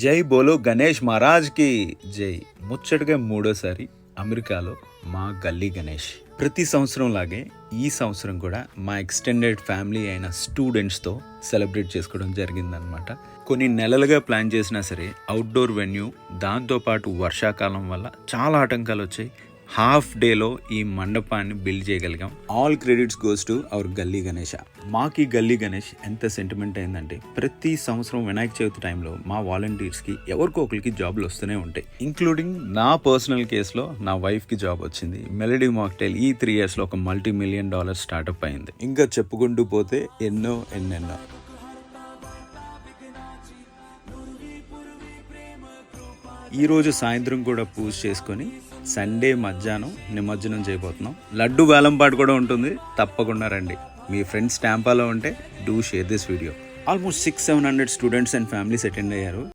జై బోలో గణేష్ మహారాజ్కి జై. ముచ్చటగా మూడోసారి అమెరికాలో మా గల్లీ గణేష్. ప్రతి సంవత్సరం లాగే ఈ సంవత్సరం కూడా మా ఎక్స్టెండెడ్ ఫ్యామిలీ అయిన స్టూడెంట్స్తో సెలబ్రేట్ చేసుకోవడం జరిగిందనమాట. కొన్ని నెలలుగా ప్లాన్ చేసినా సరే అవుట్డోర్ వెన్యూ, దాంతోపాటు వర్షాకాలం వల్ల చాలా ఆటంకాలు వచ్చాయి. హాఫ్ డేలో ఈ మండపాన్ని బిల్డ్ చేయగలిగాం. All credits goes to our గల్లీ గణేష. మాకు ఈ గల్లీ గణేష్ ఎంత సెంటిమెంట్ అయిందంటే, ప్రతి సంవత్సరం వినాయక చవితి టైంలో మా వాలంటీర్స్కి ఎవరికో ఒకరికి జాబ్లు వస్తూనే ఉంటాయి. ఇంక్లూడింగ్ నా పర్సనల్ కేసులో నా వైఫ్కి జాబ్ వచ్చింది. మెలడీ మాక్టైల్ ఈ 3 yearsలో ఒక $multi-million స్టార్ట్అప్ అయింది. ఇంకా చెప్పుకుంటూ పోతే ఎన్నెన్నో. ఈరోజు సాయంత్రం కూడా పూజ చేసుకొని సండే మధ్యాహ్నం నిమజ్జనం చేయబోతున్నాం. లడ్డు వేలంపాటు కూడా ఉంటుంది, తప్పకుండా రండి. మీ ఫ్రెండ్స్ ట్యాంపాలో ఉంటే do share this video. Almost 600-700 students and families attend అయ్యారు.